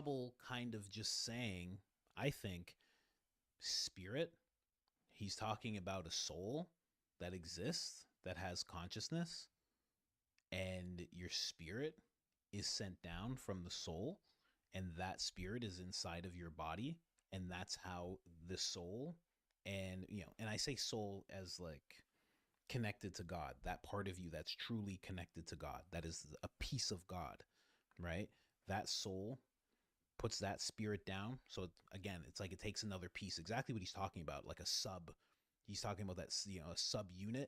Bible kind of just saying, I think, spirit. He's talking about a soul that exists, that has consciousness, and your spirit is sent down from the soul, and that spirit is inside of your body, and that's how the soul, and and I say soul as like connected to God, that part of you that's truly connected to God, that is a piece of God, right? That soul puts that spirit down. So again, it's like it takes another piece, exactly what he's talking about, like a sub. He's talking about that, a subunit.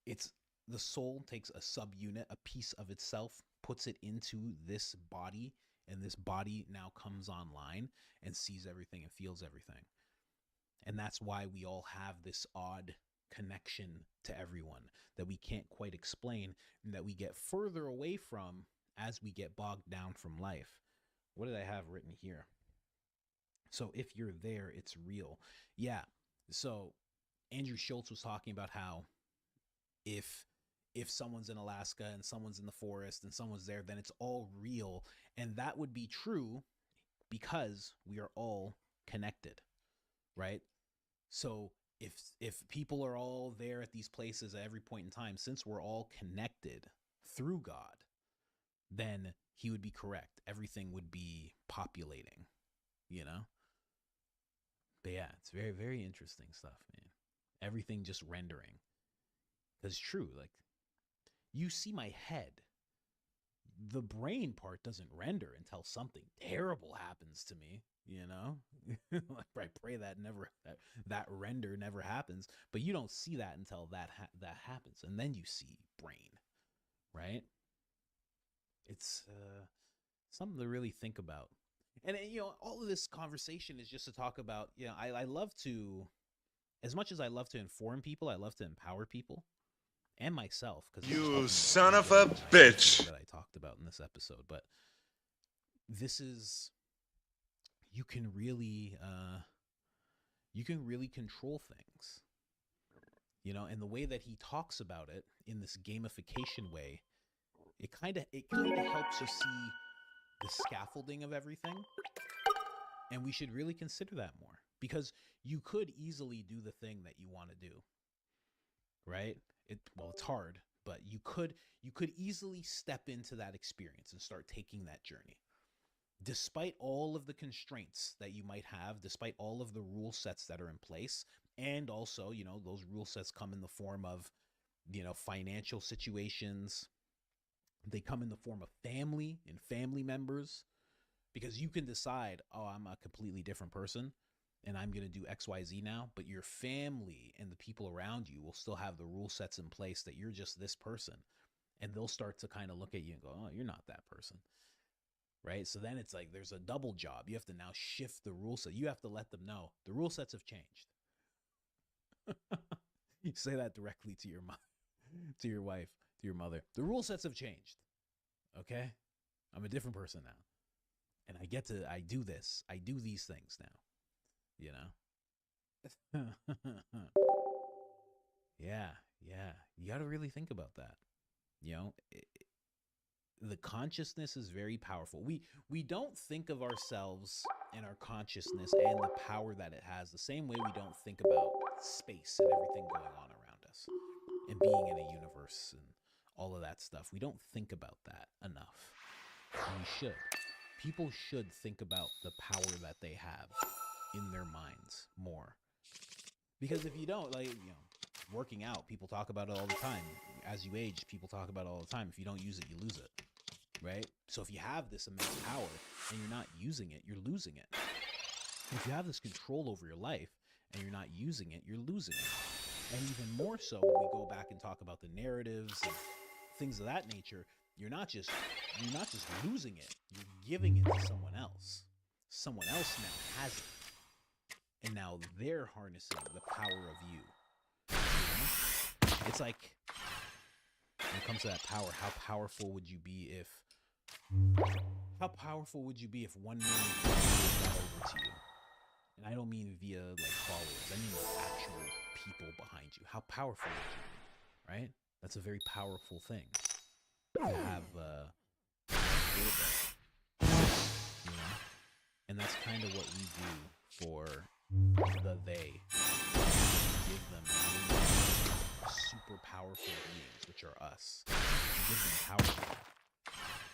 It's the soul takes a subunit, a piece of itself, puts it into this body, and this body now comes online and sees everything and feels everything. And that's why we all have this odd connection to everyone that we can't quite explain, and that we get further away from as we get bogged down from life. What did I have written here? So if you're there, it's real. Yeah. So Andrew Schultz was talking about how if someone's in Alaska and someone's in the forest and someone's there, then it's all real. And that would be true because we are all connected, right? So if people are all there at these places at every point in time, since we're all connected through God, then he would be correct. Everything would be populating, But yeah, it's very, very interesting stuff, man. Everything just rendering. Because true, like, you see my head. The brain part doesn't render until something terrible happens to me, I pray that that render never happens, but you don't see that until that happens, and then you see brain, right? It's something to really think about. And all of this conversation is just to talk about, I love to, as much as I love to inform people, I love to empower people and myself, because you son of a bitch that I talked about in this episode. But this is, you can really control things, and the way that he talks about it in this gamification way, it kind of helps you see the scaffolding of everything. And we should really consider that more, because you could easily do the thing that you want to do, right? It's hard, but you could easily step into that experience and start taking that journey. Despite all of the constraints that you might have, despite all of the rule sets that are in place, and also, those rule sets come in the form of, financial situations. They come in the form of family and family members, because you can decide, oh, I'm a completely different person and I'm going to do XYZ now, but your family and the people around you will still have the rule sets in place that you're just this person, and they'll start to kind of look at you and go, oh, you're not that person. Right? So then it's like there's a double job. You have to now shift the rule set. You have to let them know the rule sets have changed. You say that directly to your to your wife, to your mother. The rule sets have changed. Okay? I'm a different person now. And I do this. I do these things now. Yeah. You got to really think about that. The consciousness is very powerful. We don't think of ourselves and our consciousness and the power that it has the same way we don't think about space and everything going on around us and being in a universe and all of that stuff. We don't think about that enough. And we should. People should think about the power that they have in their minds more. Because if you don't, working out, people talk about it all the time. As you age, people talk about it all the time. If you don't use it, you lose it. Right? So if you have this immense power and you're not using it, you're losing it. If you have this control over your life and you're not using it, you're losing it. And even more so when we go back and talk about the narratives and things of that nature, you're not just losing it, you're giving it to someone else. Someone else now has it. And now they're harnessing the power of you. It's like, when it comes to that power, how powerful would you be if 1 million people got over to you? And I don't mean via followers, I mean actual people behind you. How powerful would you be, right? That's a very powerful thing to have. kind of what we do for the they. Give them super powerful beings, which are us. Give them power,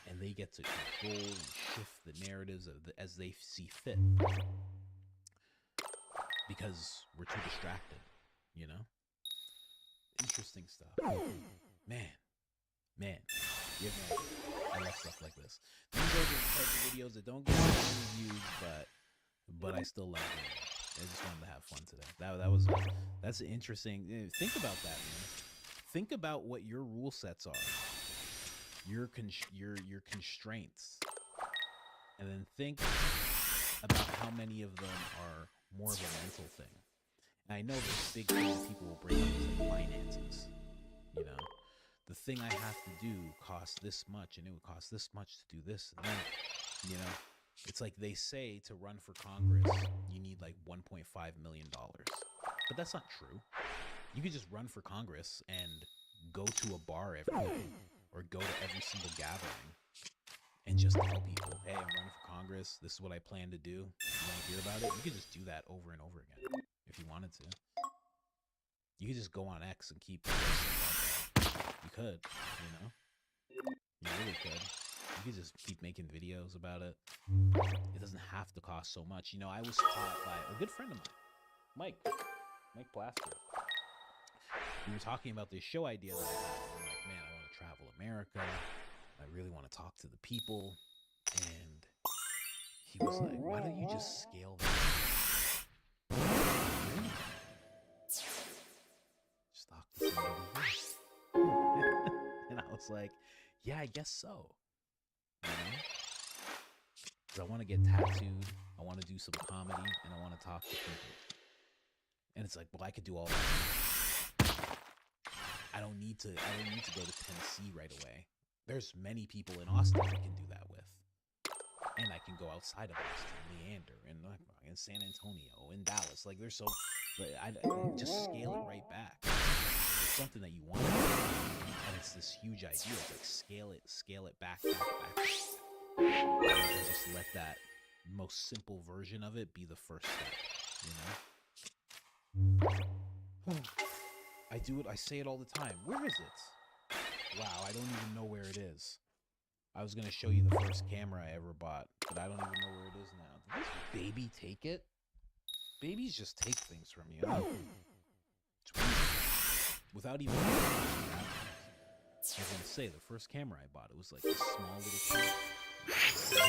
and they get to control and shift the narratives as they see fit. Because we're too distracted, you know? Interesting stuff. Man. Yeah, man. I love stuff like this. These are the type of videos that don't get many views, but I still love them. I just wanted to have fun today. That's interesting. Think about that, man. Think about what your rule sets are, your constraints, and then think about how many of them are more of a mental thing. And I know this big thing that people will bring up is like finances. You know, the thing I have to do costs this much, and it would cost this much to do this and that. You know, it's like they say to run for Congress, you need like $1.5 million. But that's not true. You could just run for Congress and go to a bar every day or go to every single gathering and just tell people, hey, I'm running for Congress. This is what I plan to do. You want to hear about it? You could just do that over and over again if you wanted to. You could just go on X and keep posting about that. You could, you know? You really could. You could just keep making videos about it. It doesn't have to cost so much. You know, I was taught by a good friend of mine, Mike Plaster. We were talking about this show idea that I had. I'm like, man, I want to travel America. I really want to talk to the people. And he was like, why don't you just scale that? Just talk to somebody here. And I was like, yeah, I guess so. You know? Because I want to get tattooed. I want to do some comedy. And I want to talk to people. And it's like, well, I could do all that. I don't need to go to Tennessee right away. There's many people in Austin I can do that with. And I can go outside of Austin, Leander, and San Antonio, and Dallas. Like, there's so... I just scale it right back. It's something that you want to do. And it's this huge idea. It's like, scale it back. And just let that most simple version of it be the first step, you know? I do it. I say it all the time. Where is it? Wow, I don't even know where it is. I was going to show you the first camera I ever bought, but I don't even know where it is now. Did this baby take it? Babies just take things from you. It's weird. Without even... I was going to say, the first camera I bought, it was like a small little camera. $75.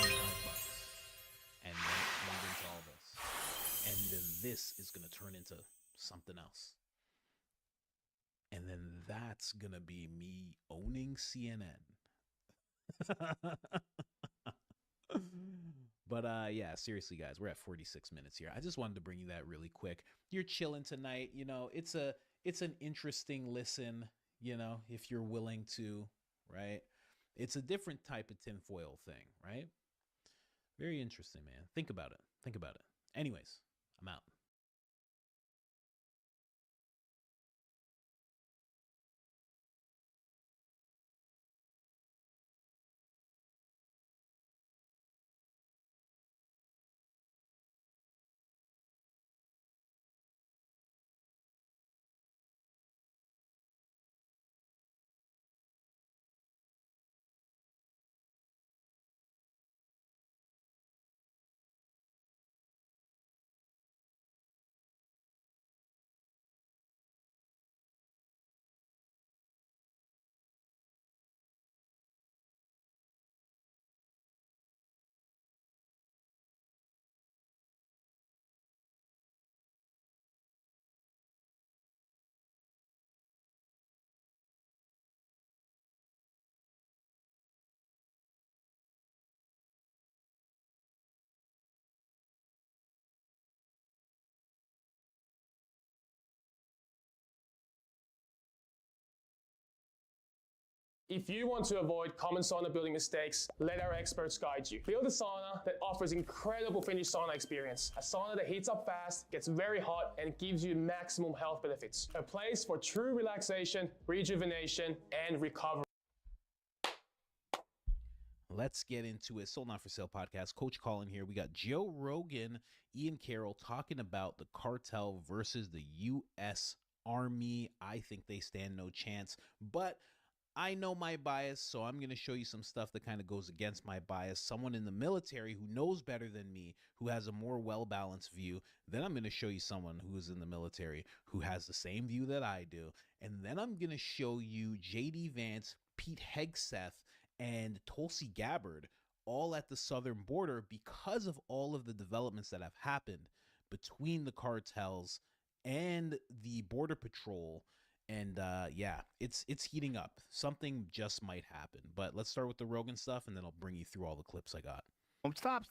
And then it turned into all this. And then this is going to turn into something else. And then that's going to be me owning CNN. But yeah, seriously, guys, we're at 46 minutes here. I just wanted to bring you that really quick. You're chilling tonight. You know, it's an interesting listen, you know, if you're willing to, right? It's a different type of tinfoil thing, right? Very interesting, man. Think about it. Anyways, I'm out. If you want to avoid common sauna building mistakes, let our experts guide you. Build a sauna that offers incredible Finnish sauna experience. A sauna that heats up fast, gets very hot, and gives you maximum health benefits. A place for true relaxation, rejuvenation, and recovery. let's get into it. Sold Not For Sale podcast. Coach Colin here. We got Joe Rogan, Ian Carroll talking about the cartel versus the U.S. Army. I think they stand no chance, but I know my bias, so I'm going to show you some stuff that kind of goes against my bias. Someone in the military who knows better than me, who has a more well-balanced view. Then I'm going to show you someone who is in the military who has the same view that I do. And then I'm going to show you J.D. Vance, Pete Hegseth, and Tulsi Gabbard all at the southern border because of all of the developments that have happened between the cartels and the border patrol. And yeah, it's heating up. Something just might happen. But let's start with the Rogan stuff, and then I'll bring you through all the clips I got. Stop.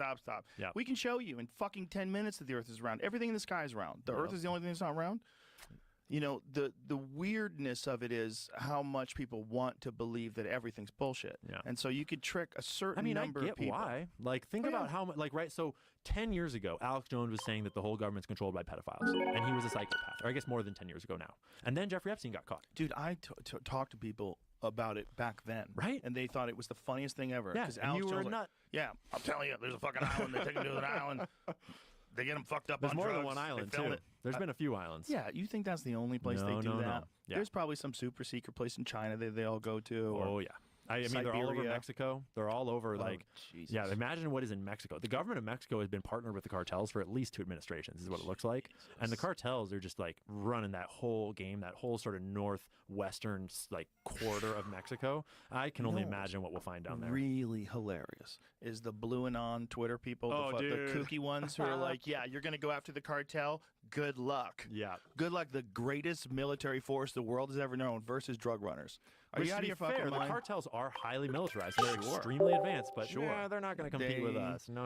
Yeah. We can show you in fucking 10 minutes that the Earth is round. Everything in the sky is round. The Earth is the only thing that's not round. You know, the weirdness of it is how much people want to believe that everything's bullshit. Yeah. And so you could trick a certain number I get of people. why. Like, think about how much, like, right? So 10 years ago, Alex Jones was saying that the whole government's controlled by pedophiles, and he was a psychopath, or I guess more than 10 years ago now. And then Jeffrey Epstein got caught. Dude, I talked to people about it back then. Right. And they thought it was the funniest thing ever. Yeah, 'Cause and Alex you were Jones a was like, nut. yeah, I'm telling you, there's a fucking island. They take them to an island. They get them fucked up There's on more drugs. than one island, They film too. it. There's been a few islands. Yeah, you think that's the only place they do No. that? Yeah. There's probably some super secret place in China that they all go to. Or Oh, yeah. I mean, they're all over Siberia. Mexico. They're all over, like, Jesus. yeah, imagine what is in Mexico. The government of Mexico has been partnered with the cartels for at least 2 administrations, is what it looks like. And the cartels are just, like, running that whole game, that whole sort of northwestern, like, quarter of Mexico. I can only imagine what we'll find down there. Really hilarious is the blue and on Twitter people, Oh, the dude. kooky ones who are like, yeah, you're going to go after the cartel. Good luck. Yeah. Good luck. The greatest military force the world has ever known versus drug runners. Are Which, you to out of be your fair, fucking the mind? cartels are highly militarized. They're Sure. extremely advanced, but Sure. yeah, they're not going to compete with They- us. No.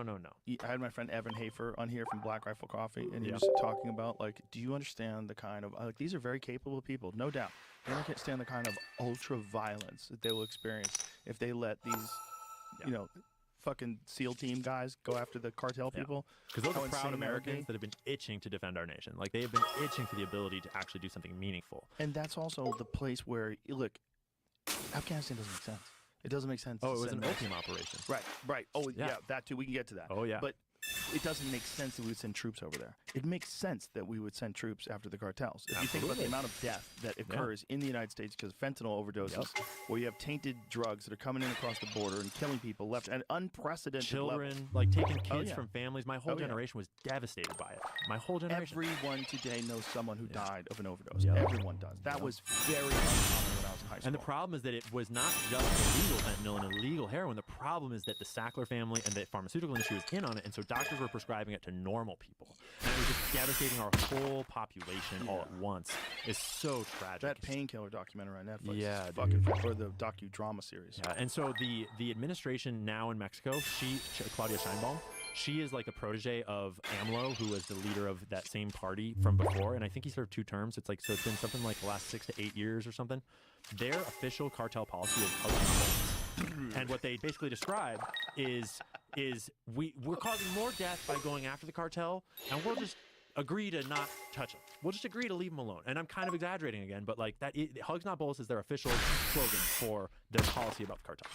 I had my friend Evan Hafer on here from Black Rifle Coffee, and he Yeah. was talking about, like, do you understand the kind of, like, these are very capable people, no doubt. They don't understand the kind of ultra violence that they will experience if they let these, you know, fucking SEAL team guys go after the cartel Yeah. people. Because those How are insane proud that would Americans be. that have been itching to defend our nation. Like, they have been itching for the ability to actually do something meaningful. And that's also the place where, look, Afghanistan doesn't make sense. It doesn't make sense. Oh, to it was send an those- opium operation. Right. Oh, Yeah. yeah, that too. We can get to that. Oh, yeah. But it doesn't make sense that we would send troops over there. It makes sense that we would send troops after the cartels. If you think about the Absolutely. amount of death that occurs in the United States because of fentanyl overdoses, where you have tainted drugs that are coming in across the border and killing people left at unprecedented Children, levels. like taking kids yeah. from families. My whole Oh, yeah. generation was devastated by it. My whole generation. Everyone today knows someone who died of an overdose. Yeah. Everyone does. That was very uncommon when I was in high school. And the problem is that it was not just illegal fentanyl and illegal heroin. The problem is that the Sackler family and the pharmaceutical industry was in on it, and so doctors were prescribing it to normal people. And it was just devastating our whole population all at once. It's so tragic. that painkiller documentary on Netflix. Yeah, is fucking or the docudrama series. Yeah, and so the administration now in Mexico, Claudia Sheinbaum, she is like a protege of AMLO, who was the leader of that same party from before, and I think he served 2 terms. It's it's been something like the last 6 to 8 years or something. Their official cartel policy is hugging bullets. And what they basically describe is we're causing more death by going after the cartel, and we'll just agree to not touch them. We'll just agree to leave them alone. And I'm kind of exaggerating again, but like hugs not bullets is their official slogan for their policy about the cartel.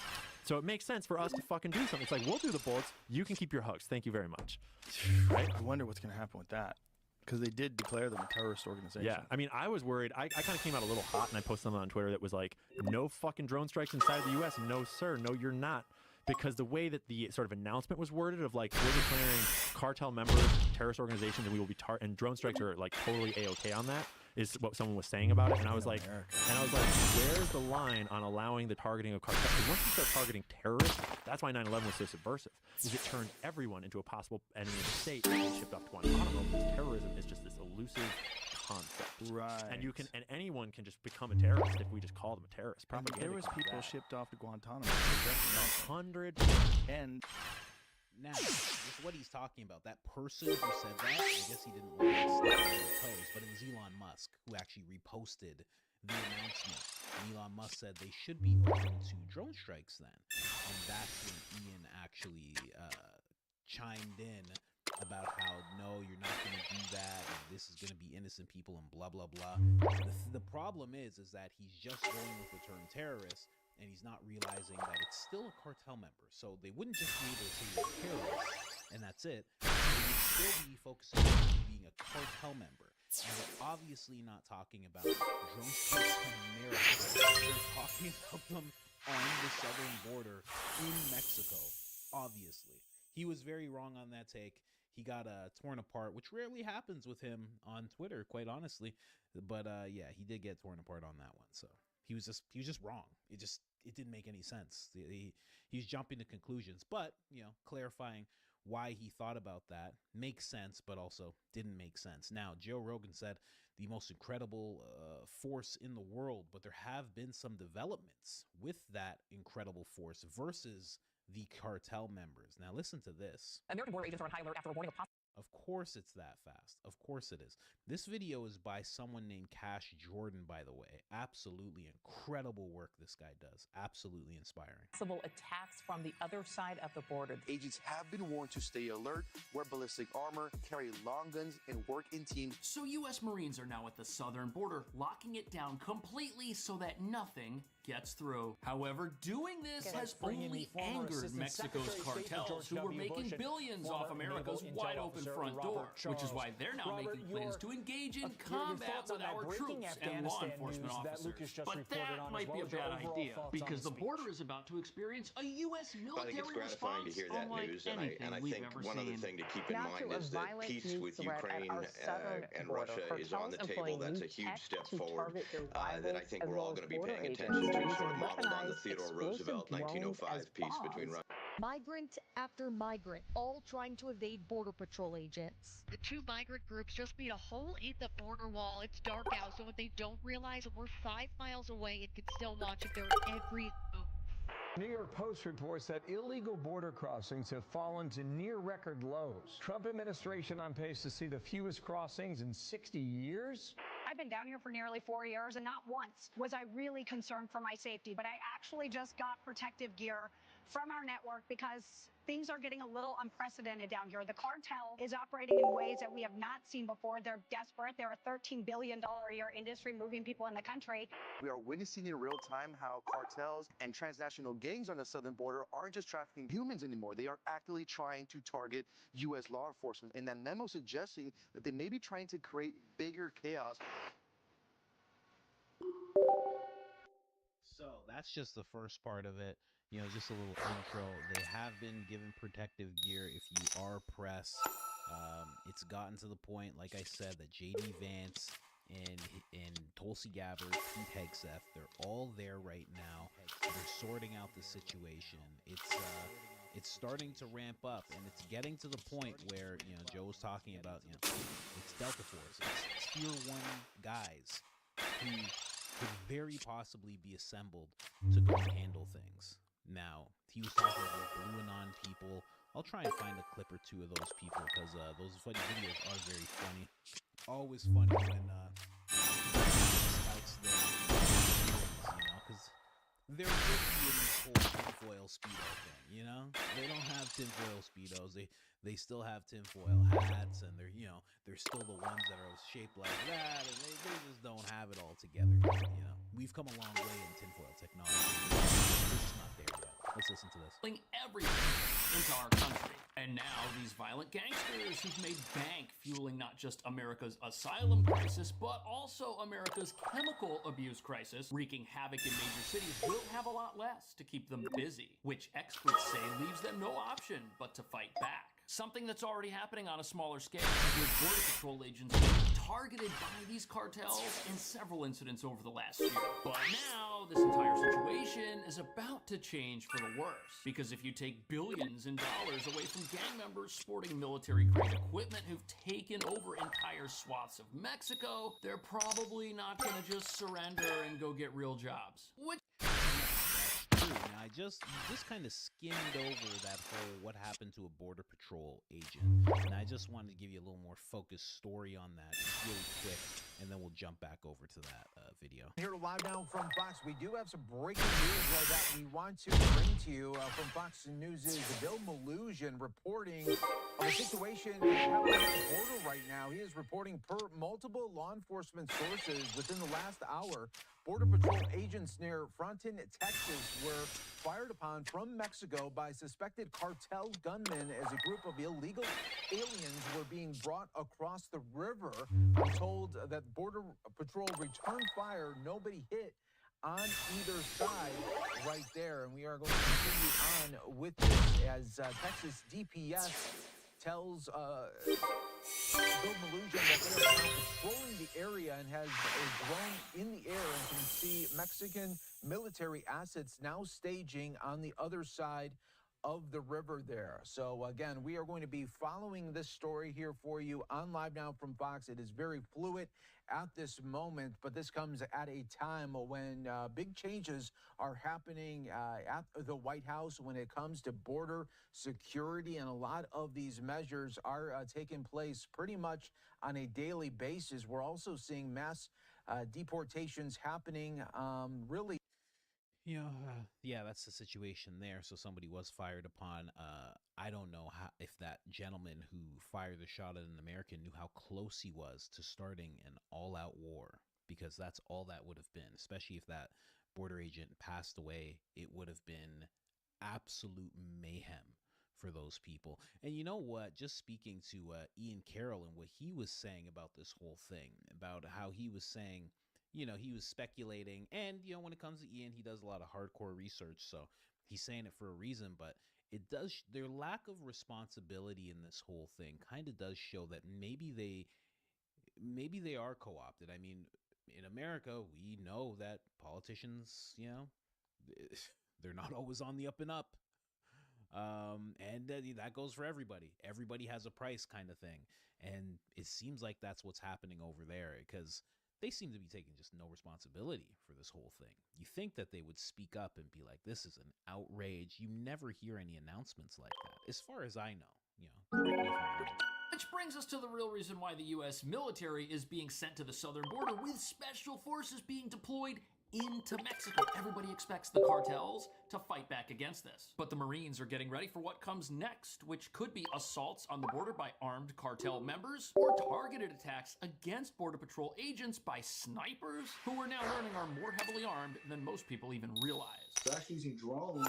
So it makes sense for us to fucking do something. It's like, we'll do the bullets. You can keep your hugs. Thank you very much. Right? I wonder what's going to happen with that. Because they did declare them a terrorist organization. Yeah, I mean, I was worried. I kind of came out a little hot, and I posted something on Twitter that was like, no fucking drone strikes inside the U.S. No, sir. No, you're not. Because the way that the sort of announcement was worded of like, we're declaring cartel members terrorist organizations, and we will be and drone strikes are like totally A-okay on that, is what someone was saying about it. And I was like, where's the line on allowing the targeting of cartels? Because once you start targeting terrorists, that's why 9/11 was so subversive, is it turned everyone into a possible enemy of the state and they shipped off to Guantanamo, because terrorism is just this elusive concept. Right. And anyone can just become a terrorist if we just call them a terrorist. And Propaganda there was can do people that. shipped off to Guantanamo. 100. And Now, with what he's talking about, that person who said that, I guess he didn't want to step on their toes, but it was Elon Musk who actually reposted the announcement. And Elon Musk said they should be open to drone strikes then. And that's when Ian actually chimed in about how, no, you're not going to do that, and this is going to be innocent people and blah, blah, blah. The problem is that he's just going with the term terrorist and he's not realizing that it's still a cartel member. So they wouldn't just be able to say you're a terrorist and that's it. They would still be focusing on you being a cartel member. And they're obviously not talking about drone strikes in America. They're talking about them on the southern border in Mexico, obviously. He was very wrong on that take. He got torn apart, which rarely happens with him on Twitter, quite honestly. But yeah, he did get torn apart on that one. So he was just wrong. It didn't make any sense. He's jumping to conclusions, but clarifying why he thought about that makes sense, but also didn't make sense. Now, Joe Rogan said the most incredible force in the world, but there have been some developments with that incredible force versus the cartel members. Now, listen to this. American border agents are on high alert after reporting of possible. Of course it's that fast. Of course it is. This video is by someone named Cash Jordan, by the way. Absolutely incredible work this guy does. Absolutely inspiring. Attacks from the other side of the border. Agents have been warned to stay alert, wear ballistic armor, carry long guns, and work in teams. So U.S. Marines are now at the southern border, locking it down completely so that nothing gets through. However, doing this has only angered Mexico's cartels, who were making billions off America's wide open front door, which is why they're now making plans to engage in combat with our troops and law enforcement officers. But that might be a bad idea, because the border is about to experience a U.S. military response. I think it's gratifying to hear that news, and I think one other thing to keep in mind is that peace with Ukraine and Russia is on the table. That's a huge step forward that I think we're all going to be paying attention to, sort of modeled on the Theodore Roosevelt 1905 peace between Russia. Migrant after migrant, all trying to evade Border Patrol agents. The two migrant groups just made a hole in the border wall. It's dark out, so what they don't realize, we're 5 miles away and can still watch it. They're every move. New York Post reports that illegal border crossings have fallen to near record lows. Trump administration on pace to see the fewest crossings in 60 years. I've been down here for nearly 4 years, and not once was I really concerned for my safety, but I actually just got protective gear from our network because things are getting a little unprecedented down here. The cartel is operating in ways that we have not seen before. They're desperate. They're a $13 billion a year industry moving people in the country. We are witnessing in real time how cartels and transnational gangs on the southern border aren't just trafficking humans anymore. They are actively trying to target U.S. law enforcement. And that memo suggesting that they may be trying to create bigger chaos. So that's just the first part of it. Just a little intro. They have been given protective gear if you are pressed. It's gotten to the point, like I said, that J.D. Vance and Tulsi Gabbard, Pete Hegseth, they're all there right now. They're sorting out the situation. It's starting to ramp up, and it's getting to the point where Joe was talking about. It's Delta Force. It's tier 1 guys who could very possibly be assembled to go handle things. Now, he was talking about Blue Anon people. I'll try and find a clip or two of those people because those funny videos are very funny. Always funny when scouts their because they're risky in this whole tinfoil speedo thing, They don't have tinfoil speedos. They still have tinfoil hats, and they're still the ones that are shaped like that, and they just don't have it all together. We've come a long way in tinfoil technology. We're just not there yet. Let's listen to this. Everything into our country. And now these violent gangsters who've made bank fueling not just America's asylum crisis, but also America's chemical abuse crisis, wreaking havoc in major cities, will have a lot less to keep them busy, which experts say leaves them no option but to fight back. Something that's already happening on a smaller scale, with Border Patrol agents being targeted by these cartels in several incidents over the last year. But now, this entire situation is about to change for the worse. Because if you take billions in dollars away from gang members sporting military-grade equipment who've taken over entire swaths of Mexico, they're probably not gonna just surrender and go get real jobs. Which I just kind of skimmed over that whole what happened to a Border Patrol agent, and I just wanted to give you a little more focused story on that really quick, and then we'll jump back over to that video. Here live now from Fox, we do have some breaking news that we want to bring to you from Fox News' Bill Melugin reporting of a situation happening at the border right now. He is reporting per multiple law enforcement sources within the last hour, Border Patrol agents near Fronton, Texas, were fired upon from Mexico by suspected cartel gunmen as a group of illegal aliens were being brought across the river. I'm told that Border Patrol returned fire. Nobody hit on either side right there. And we are going to continue on with this as Texas DPS tells Bill Melugin that they are now patrolling the area and has a drone in the air and can see Mexican military assets now staging on the other side of the river there. So again, we are going to be following this story here for you on Live Now from Fox. It is very fluid at this moment, but this comes at a time when big changes are happening at the White House when it comes to border security, and a lot of these measures are taking place pretty much on a daily basis. We're also seeing mass deportations happening really. You know, yeah, that's the situation there. So somebody was fired upon. I don't know if that gentleman who fired the shot at an American knew how close he was to starting an all-out war, because that's all that would have been, especially if that border agent passed away. It would have been absolute mayhem for those people. And you know what? Just speaking to Ian Carroll and what he was saying about this whole thing, about how he was saying, you know, he was speculating, and, you know, when it comes to Ian, he does a lot of hardcore research, so he's saying it for a reason, but it does, their lack of responsibility in this whole thing kind of does show that maybe they are co-opted. I mean, in America, we know that politicians, you know, they're not always on the up and up. And that goes for everybody. Everybody has a price kind of thing. And it seems like that's what's happening over there, because they seem to be taking just no responsibility for this whole thing. You think that they would speak up and be like, this is an outrage. You never hear any announcements like that, as far as I know. You know, correct me if I'm wrong. Which brings us to the real reason why the U.S. military is being sent to the southern border, with special forces being deployed into Mexico. Everybody expects the cartels to fight back against this. But the Marines are getting ready for what comes next, which could be assaults on the border by armed cartel members, or targeted attacks against Border Patrol agents by snipers, who we're now learning are more heavily armed than most people even realize. They're actually using drones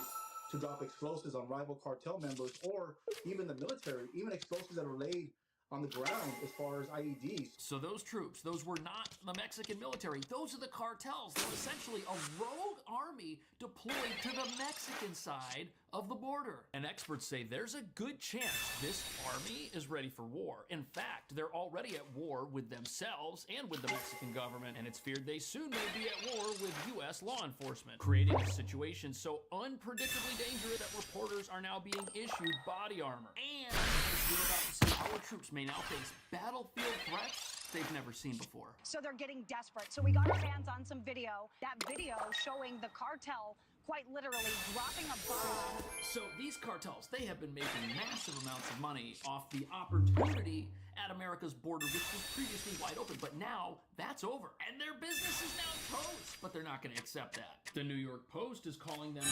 to drop explosives on rival cartel members, or even the military, even explosives that are laid on the ground as far as IEDs. So those troops, those were not the Mexican military. Those are the cartels. They're essentially a rogue army deployed to the Mexican side of the border. And experts say there's a good chance this army is ready for war. In fact, they're already at war with themselves and with the Mexican government, and it's feared they soon may be at war with U.S. law enforcement, creating a situation so unpredictably dangerous that reporters are now being issued body armor. And as we're about to see, our troops may now face battlefield threats they've never seen before. So they're getting desperate. So we got our hands on some video, that video showing the cartel quite literally dropping a bomb. So these cartels, they have been making massive amounts of money off the opportunity at America's border, which was previously wide open, but now that's over, and their business is now toast. But they're not going to accept that. The New York Post is calling them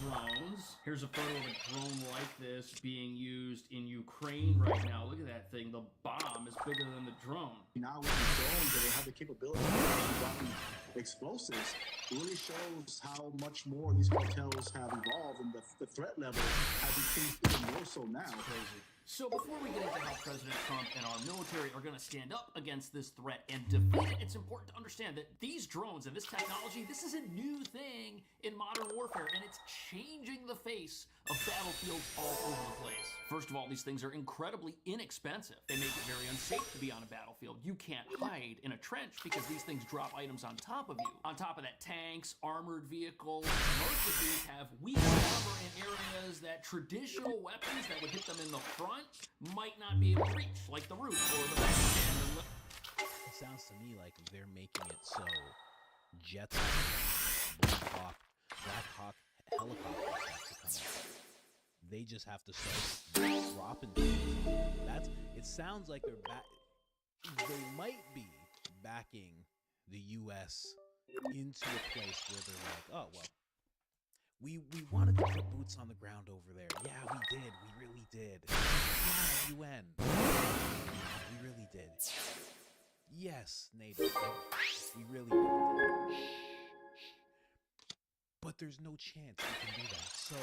drones. Here's a photo of a drone like this being used in Ukraine right now. Look at that thing. The bomb is bigger than the drone. Now with these drones that have the capability of dropping explosives, really shows how much more these cartels have evolved, and the threat level has increased even more so now. Crazy. So before we get into how President Trump and our military are going to stand up against this threat and defeat it, it's important to understand that these drones and this technology, this is a new thing in modern warfare, and it's changing the face of battlefields all over the place. First of all, these things are incredibly inexpensive. They make it very unsafe to be on a battlefield. You can't hide in a trench because these things drop items on top of you. On top of that, tanks, armored vehicles, most of these have weak cover in areas that traditional weapons that would hit them in the front might not be able to reach, like the roof or the back end. It sounds to me like they're making it so jets, Black Hawk helicopters have to come out. They just have to start dropping things. It sounds like they might be backing the U.S. into a place where they're like, oh, well, we wanted to put boots on the ground over there. Yeah, we did. We really did. Yeah, UN. did. Yes, native. We really did. But there's no chance we can do that. So